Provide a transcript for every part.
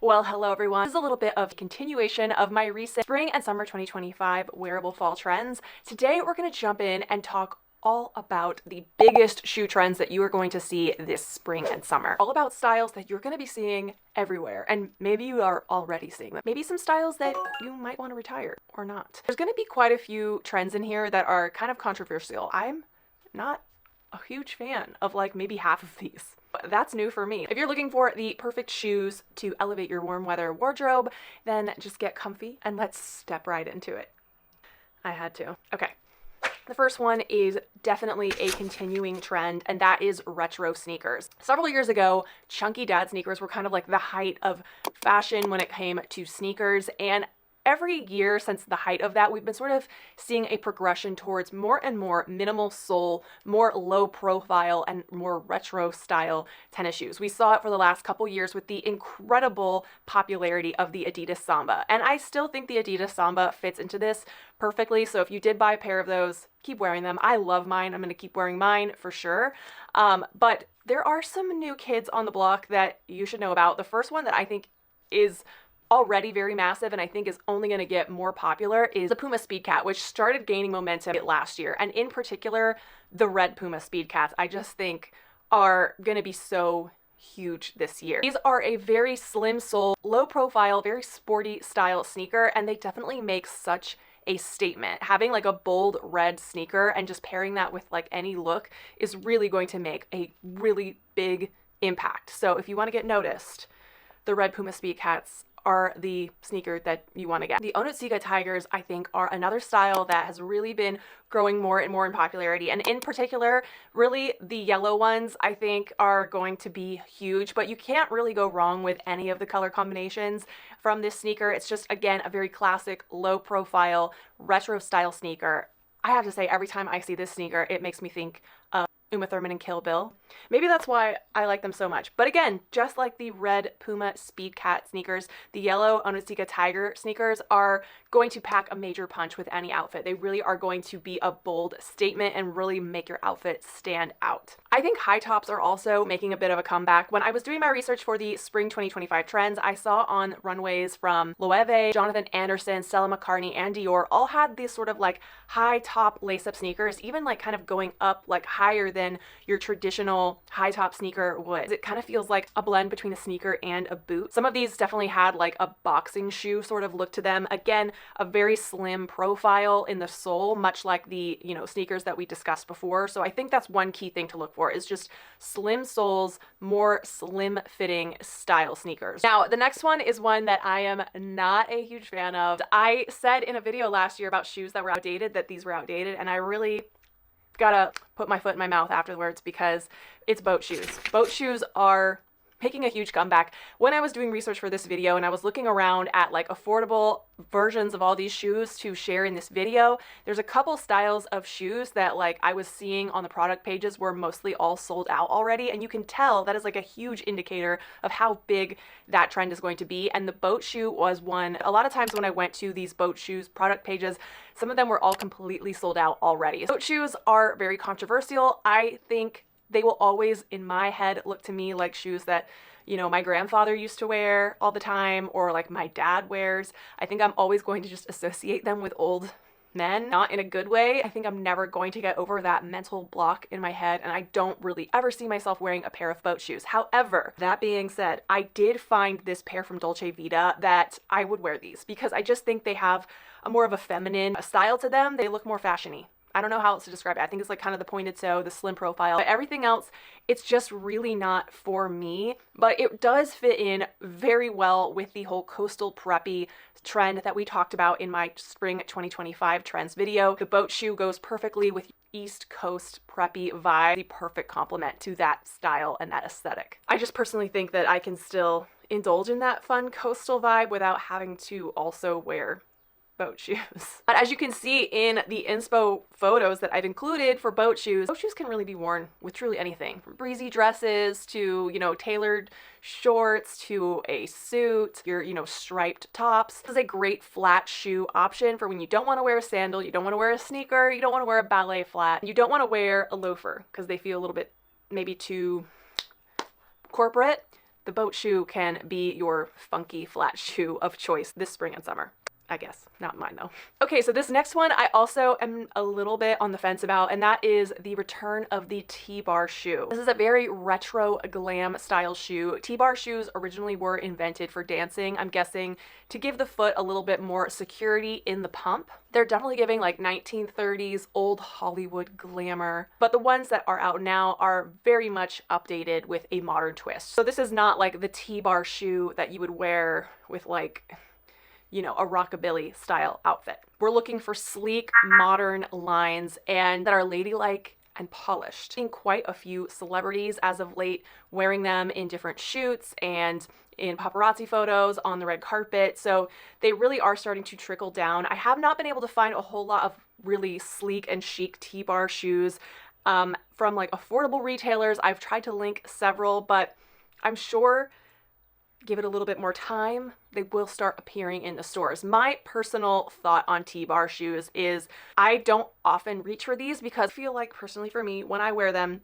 Well, hello everyone. This is a little bit of continuation of my recent spring and summer 2025 wearable fall trends. Today we're going to jump in and talk all about the biggest shoe trends that you are going to see this spring and summer. All about styles that you're going to be seeing everywhere, and maybe you are already seeing them. Maybe some styles that you might want to retire or not. There's going to be quite a few trends in here that are kind of controversial. I'm not a huge fan of like maybe half of these. That's new for me. If you're looking for the perfect shoes to elevate your warm weather wardrobe, then just get comfy and let's step right into it. I had to. Okay. The first one is definitely a continuing trend, and that is retro sneakers. Several years ago, chunky dad sneakers were kind of like the height of fashion when it came to sneakers, and every year since the height of that, we've been sort of seeing a progression towards more and more minimal sole, more low profile, and more retro style tennis shoes. We saw it for the last couple years with the incredible popularity of the Adidas Samba. And I still think the Adidas Samba fits into this perfectly. So if you did buy a pair of those, keep wearing them. I love mine. I'm going to keep wearing mine for sure. But there are some new kids on the block that you should know about. The first one that I think is already very massive and I think is only going to get more popular is the Puma Speed Cat, which started gaining momentum last year. And in particular, the red Puma Speed Cats, I just think are going to be so huge this year. These are a very slim sole, low profile, very sporty style sneaker, and they definitely make such a statement. Having like a bold red sneaker and just pairing that with like any look is really going to make a really big impact. So if you want to get noticed, the red Puma Speed Cats are the sneaker that you want to get. The Onitsuka Tigers, I think, are another style that has really been growing more and more in popularity. And in particular, really the yellow ones, I think, are going to be huge, but you can't really go wrong with any of the color combinations from this sneaker. It's just, again, a very classic, low profile, retro style sneaker. I have to say, every time I see this sneaker, it makes me think of Uma Thurman and Kill Bill. Maybe that's why I like them so much. But again, just like the red Puma Speed Cat sneakers, the yellow Onitsuka Tiger sneakers are going to pack a major punch with any outfit. They really are going to be a bold statement and really make your outfit stand out. I think high tops are also making a bit of a comeback. When I was doing my research for the spring 2025 trends, I saw on runways from Loewe, Jonathan Anderson, Stella McCartney, and Dior all had these sort of like high top lace-up sneakers, even like kind of going up like higher than your traditional high top sneaker would. It kind of feels like a blend between a sneaker and a boot. Some of these definitely had like a boxing shoe sort of look to them. Again, a very slim profile in the sole, much like the, sneakers that we discussed before. So I think that's one key thing to look for is just slim soles, more slim fitting style sneakers. Now, the next one is one that I am not a huge fan of. I said in a video last year about shoes that were outdated, that these were outdated, and I really gotta put my foot in my mouth afterwards because it's boat shoes. Boat shoes are making a huge comeback. When I was doing research for this video and I was looking around at like affordable versions of all these shoes to share in this video, there's a couple styles of shoes that like I was seeing on the product pages were mostly all sold out already, and you can tell that is like a huge indicator of how big that trend is going to be. And the boat shoe was one. A lot of times when I went to these boat shoes product pages, some of them were all completely sold out already. Boat shoes are very controversial. I think they will always, in my head, look to me like shoes that, my grandfather used to wear all the time, or like my dad wears. I think I'm always going to just associate them with old men, not in a good way. I think I'm never going to get over that mental block in my head, and I don't really ever see myself wearing a pair of boat shoes. However, that being said, I did find this pair from Dolce Vita that I would wear these because I just think they have a more of a feminine style to them. They look more fashiony. I don't know how else to describe it. I think it's like kind of the pointed toe, the slim profile, but everything else, it's just really not for me. But it does fit in very well with the whole coastal preppy trend that we talked about in my spring 2025 trends video. The boat shoe goes perfectly with East Coast preppy vibe, the perfect complement to that style and that aesthetic. I just personally think that I can still indulge in that fun coastal vibe without having to also wear boat shoes. But as you can see in the inspo photos that I've included for boat shoes can really be worn with truly anything, from breezy dresses to, tailored shorts to a suit, your, striped tops. This is a great flat shoe option for when you don't want to wear a sandal, you don't want to wear a sneaker, you don't want to wear a ballet flat, you don't want to wear a loafer because they feel a little bit maybe too corporate. the boat shoe can be your funky flat shoe of choice this spring and summer. I guess. Not mine though. Okay, so this next one I also am a little bit on the fence about, and that is the return of the T-bar shoe. This is a very retro glam style shoe. T-bar shoes originally were invented for dancing, I'm guessing to give the foot a little bit more security in the pump. They're definitely giving like 1930s old Hollywood glamour, but the ones that are out now are very much updated with a modern twist. So this is not like the T-bar shoe that you would wear with like, you know, a rockabilly style outfit. We're looking for sleek, modern lines and that are ladylike and polished. I've seen quite a few celebrities as of late wearing them in different shoots and in paparazzi photos on the red carpet. So they really are starting to trickle down. I have not been able to find a whole lot of really sleek and chic T-bar shoes from like affordable retailers. I've tried to link several, but I'm sure give it a little bit more time, they will start appearing in the stores. My personal thought on T-bar shoes is I don't often reach for these because I feel like personally for me, when I wear them,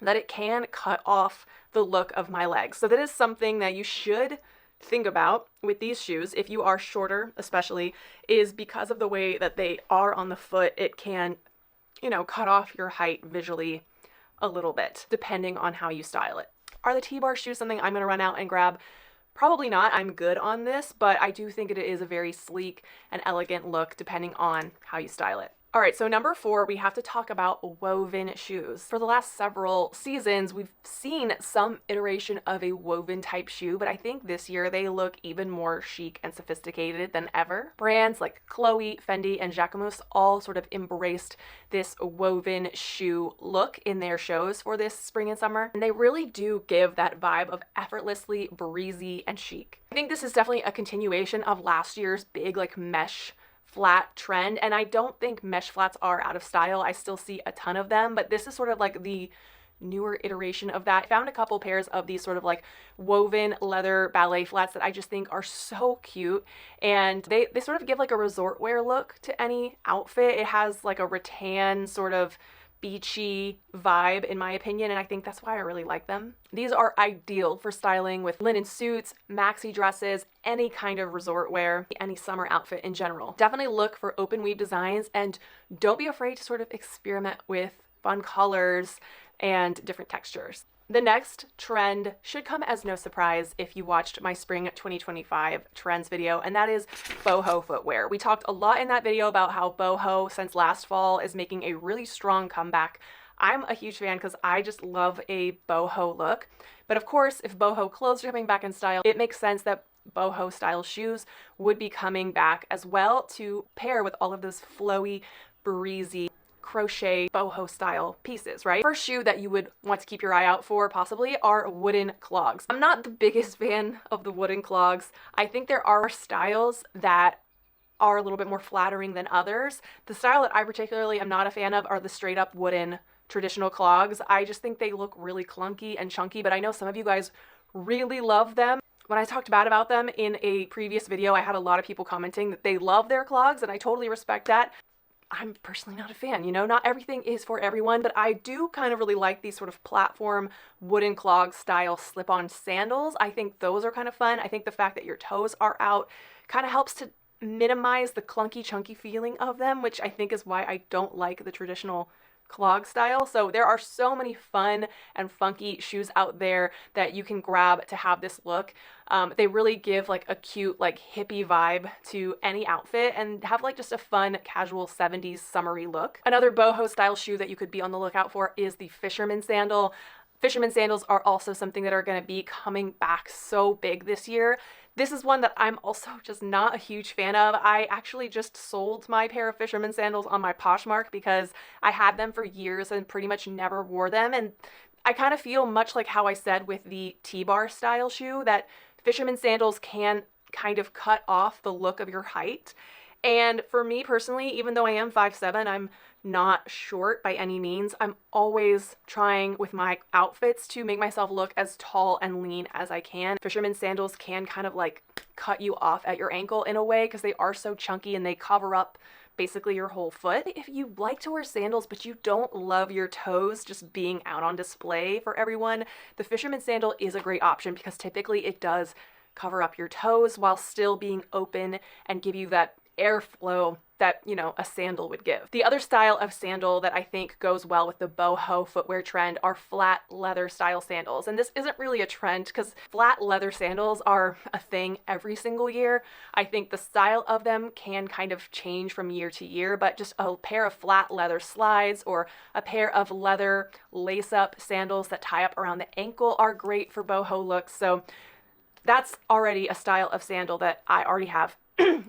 that it can cut off the look of my legs. So that is something that you should think about with these shoes, if you are shorter especially, is because of the way that they are on the foot, it can, you know, cut off your height visually a little bit, depending on how you style it. Are the T-bar shoes something I'm gonna run out and grab? Probably not. I'm good on this, but I do think it is a very sleek and elegant look depending on how you style it. All right, so number 4, we have to talk about woven shoes. For the last several seasons, we've seen some iteration of a woven type shoe, but I think this year they look even more chic and sophisticated than ever. Brands like Chloe, Fendi, and Jacquemus all sort of embraced this woven shoe look in their shows for this spring and summer, and they really do give that vibe of effortlessly breezy and chic. I think this is definitely a continuation of last year's big like mesh flat trend, and I don't think mesh flats are out of style. I still see a ton of them, but this is sort of like the newer iteration of that. I found a couple pairs of these sort of like woven leather ballet flats that I just think are so cute, and they sort of give like a resort wear look to any outfit. It has like a rattan sort of beachy vibe in my opinion, and I think that's why I really like them. These are ideal for styling with linen suits, maxi dresses, any kind of resort wear, any summer outfit in general. Definitely look for open weave designs and don't be afraid to sort of experiment with fun colors and different textures. The next trend should come as no surprise if you watched my spring 2025 trends video, and that is boho footwear. We talked a lot in that video about how boho since last fall is making a really strong comeback. I'm a huge fan because I just love a boho look. But of course, if boho clothes are coming back in style, it makes sense that boho style shoes would be coming back as well to pair with all of those flowy, breezy, crochet boho style pieces, right? First shoe that you would want to keep your eye out for possibly are wooden clogs. I'm not the biggest fan of the wooden clogs. I think there are styles that are a little bit more flattering than others. The style that I particularly am not a fan of are the straight up wooden traditional clogs. I just think they look really clunky and chunky, but I know some of you guys really love them. When I talked bad about them in a previous video, I had a lot of people commenting that they love their clogs, and I totally respect that. I'm personally not a fan, you know, not everything is for everyone, but I do kind of really like these sort of platform wooden clog style slip-on sandals. I think those are kind of fun. I think the fact that your toes are out kind of helps to minimize the clunky, chunky feeling of them, which I think is why I don't like the traditional clog style. So there are so many fun and funky shoes out there that you can grab to have this look. They really give like a cute like hippie vibe to any outfit and have like just a fun casual 70s summery look. Another boho style shoe that you could be on the lookout for is the fisherman sandal. Fisherman sandals are also something that are going to be coming back so big this year. This is one that I'm also just not a huge fan of. I actually just sold my pair of fisherman sandals on my Poshmark because I had them for years and pretty much never wore them. And I kind of feel much like how I said with the T-bar style shoe that fisherman sandals can kind of cut off the look of your height. And for me personally, even though I am 5'7", I'm not short by any means. I'm always trying with my outfits to make myself look as tall and lean as I can. Fisherman sandals can kind of like cut you off at your ankle in a way because they are so chunky and they cover up basically your whole foot. If you like to wear sandals but you don't love your toes just being out on display for everyone, the fisherman sandal is a great option because typically it does cover up your toes while still being open and give you that airflow that, you know, a sandal would give. The other style of sandal that I think goes well with the boho footwear trend are flat leather style sandals. And this isn't really a trend because flat leather sandals are a thing every single year. I think the style of them can kind of change from year to year, but just a pair of flat leather slides or a pair of leather lace-up sandals that tie up around the ankle are great for boho looks. So that's already a style of sandal that I already have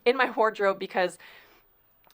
in my wardrobe because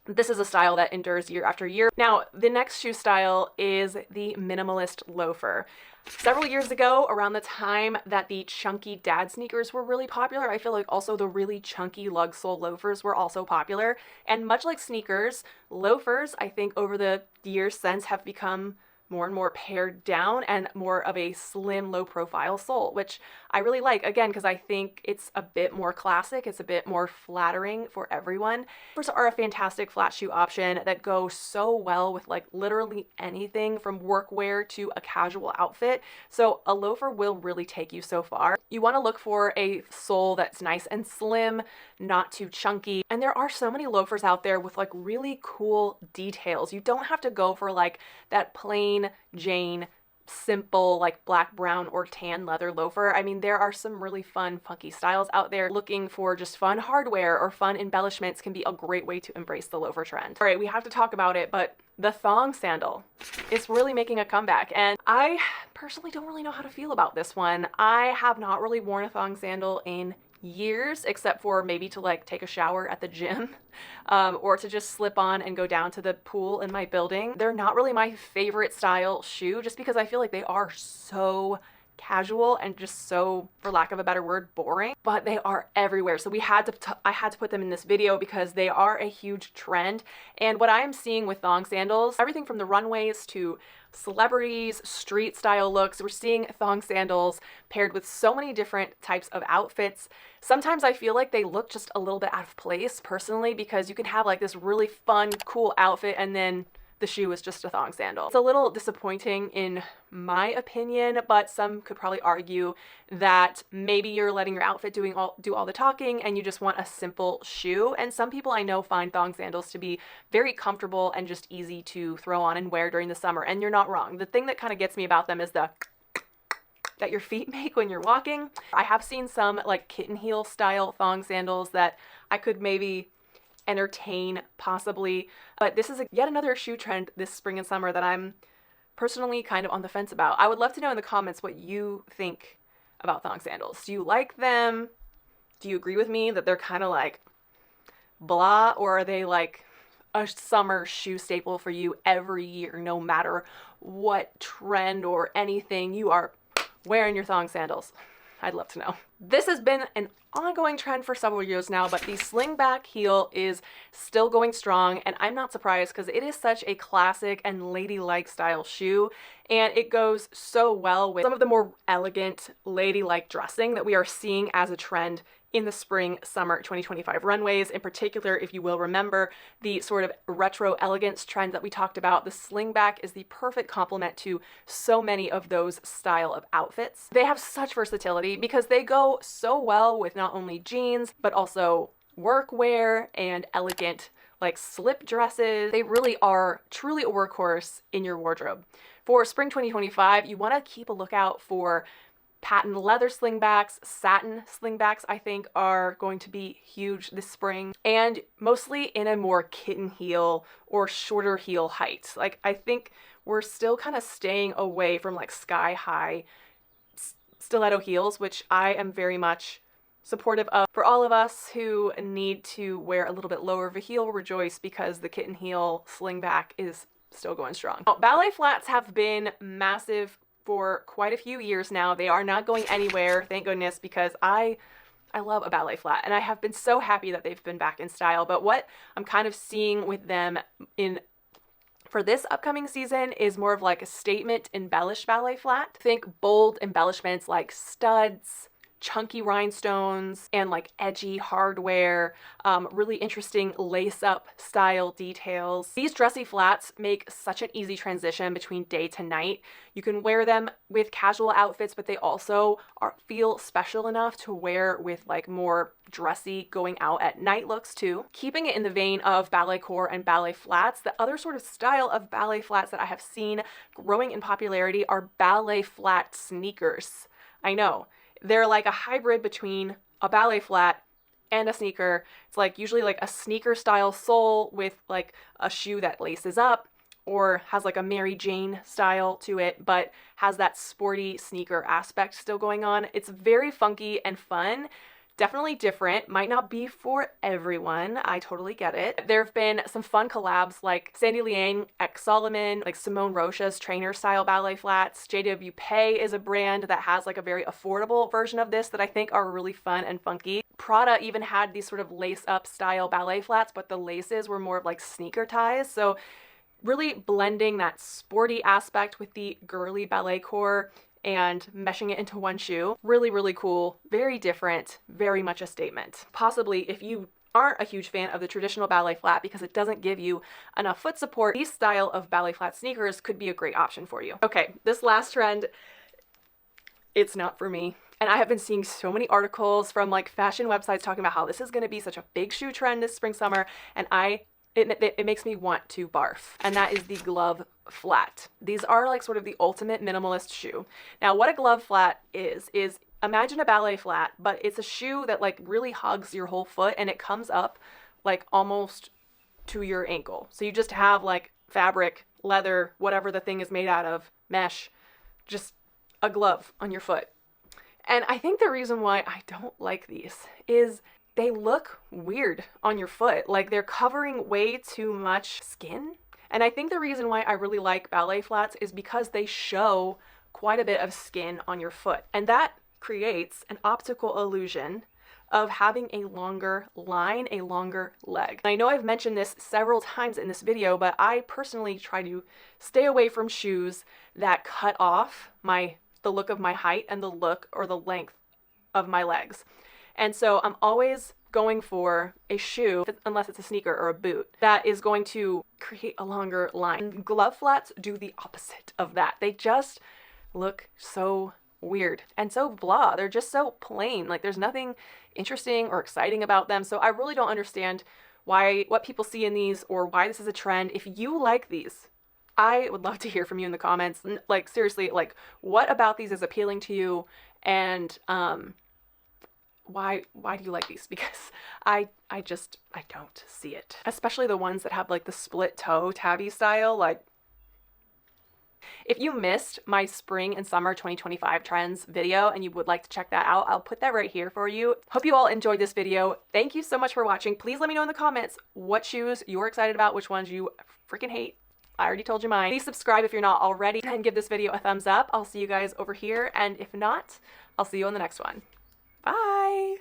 this is a style that endures year after year. Now, the next shoe style is the minimalist loafer. Several years ago, around the time that the chunky dad sneakers were really popular, I feel like also the really chunky lug sole loafers were also popular. And much like sneakers, loafers, I think over the years since have become more and more pared down and more of a slim, low profile sole, which I really like, again, because I think it's a bit more classic. It's a bit more flattering for everyone. Loafers are a fantastic flat shoe option that go so well with like literally anything from workwear to a casual outfit. So a loafer will really take you so far. You want to look for a sole that's nice and slim, not too chunky. And there are so many loafers out there with like really cool details. You don't have to go for like that plain Jane simple like black, brown, or tan leather loafer. I mean, there are some really fun, funky styles out there. Looking for just fun hardware or fun embellishments can be a great way to embrace the loafer trend. All right, we have to talk about it, but the thong sandal is really making a comeback, and I personally don't really know how to feel about this one. I have not really worn a thong sandal in years, except for maybe to like take a shower at the gym or to just slip on and go down to the pool in my building. They're not really my favorite style shoe just because I feel like they are so casual and just so, for lack of a better word, boring, but they are everywhere. So I had to put them in this video because they are a huge trend. And what I am seeing with thong sandals, everything from the runways to celebrities, street style looks, we're seeing thong sandals paired with so many different types of outfits. Sometimes I feel like they look just a little bit out of place personally, because you can have like this really fun, cool outfit and then the shoe is just a thong sandal. It's a little disappointing in my opinion, but some could probably argue that maybe you're letting your outfit do all the talking and you just want a simple shoe. And some people I know find thong sandals to be very comfortable and just easy to throw on and wear during the summer, and you're not wrong. The thing that kind of gets me about them is the that your feet make when you're walking. I have seen some like kitten heel style thong sandals that I could maybe entertain possibly, but this is yet another shoe trend this spring and summer that I'm personally kind of on the fence about. I would love to know in the comments what you think about thong sandals. Do you like them? Do you agree with me that they're kind of like blah, or are they like a summer shoe staple for you every year, no matter what trend or anything you are wearing your thong sandals? I'd love to know. This has been an ongoing trend for several years now, but the slingback heel is still going strong, and I'm not surprised because it is such a classic and ladylike style shoe, and it goes so well with some of the more elegant ladylike dressing that we are seeing as a trend in the spring summer 2025 runways. In particular, if you will remember the sort of retro elegance trend that we talked about, the slingback is the perfect complement to so many of those style of outfits. They have such versatility because they go so well with not only jeans but also workwear and elegant like slip dresses. They really are truly a workhorse in your wardrobe. For spring 2025, you want to keep a lookout for patent leather slingbacks. Satin slingbacks I think are going to be huge this spring, and mostly in a more kitten heel or shorter heel height. Like, I think we're still kind of staying away from like sky high stiletto heels, which I am very much supportive of. For all of us who need to wear a little bit lower of a heel, rejoice, because the kitten heel slingback is still going strong. Now, ballet flats have been massive for quite a few years now. They are not going anywhere, thank goodness, because I love a ballet flat and I have been so happy that they've been back in style. But what I'm kind of seeing with them for this upcoming season is more of like a statement embellished ballet flat. Think bold embellishments like studs, chunky rhinestones and like edgy hardware, really interesting lace-up style details. These dressy flats make such an easy transition between day to night. You can wear them with casual outfits, but they also feel special enough to wear with like more dressy going out at night looks too. Keeping it in the vein of ballet core and ballet flats, the other sort of style of ballet flats that I have seen growing in popularity are ballet flat sneakers. I know, they're like a hybrid between a ballet flat and a sneaker. It's like usually like a sneaker style sole with like a shoe that laces up or has like a Mary Jane style to it, but has that sporty sneaker aspect still going on. It's very funky and fun. Definitely different, might not be for everyone. I totally get it. There have been some fun collabs like Sandy Liang x Solomon, like Simone Rocha's trainer style ballet flats. JW Pei is a brand that has like a very affordable version of this that I think are really fun and funky. Prada even had these sort of lace up style ballet flats, but the laces were more of like sneaker ties. So really blending that sporty aspect with the girly ballet core and meshing it into one shoe. Really, really cool, very different, very much a statement. Possibly if you aren't a huge fan of the traditional ballet flat because it doesn't give you enough foot support, these style of ballet flat sneakers could be a great option for you. Okay, this last trend, it's not for me. And I have been seeing so many articles from like fashion websites talking about how this is gonna be such a big shoe trend this spring, summer, and it makes me want to barf. And that is the glove flat. These are like sort of the ultimate minimalist shoe. Now, what a glove flat is imagine a ballet flat, but it's a shoe that like really hugs your whole foot and it comes up like almost to your ankle. So you just have like fabric, leather, whatever the thing is made out of, mesh, just a glove on your foot. And I think the reason why I don't like these is they look weird on your foot, like they're covering way too much skin. And I think the reason why I really like ballet flats is because they show quite a bit of skin on your foot. And that creates an optical illusion of having a longer line, a longer leg. And I know I've mentioned this several times in this video, but I personally try to stay away from shoes that cut off the look of my height and the look or the length of my legs. And so I'm always going for a shoe, unless it's a sneaker or a boot, that is going to create a longer line. Glove flats do the opposite of that. They just look so weird and so blah. They're just so plain. Like there's nothing interesting or exciting about them. So I really don't understand what people see in these or why this is a trend. If you like these, I would love to hear from you in the comments. Like seriously, like what about these is appealing to you? And why do you like these? Because I don't see it. Especially the ones that have like the split toe tabby style. Like if you missed my spring and summer 2025 trends video and you would like to check that out, I'll put that right here for you. Hope you all enjoyed this video. Thank you so much for watching. Please let me know in the comments what shoes you're excited about, which ones you freaking hate. I already told you mine. Please subscribe if you're not already and give this video a thumbs up. I'll see you guys over here. And if not, I'll see you on the next one. Bye.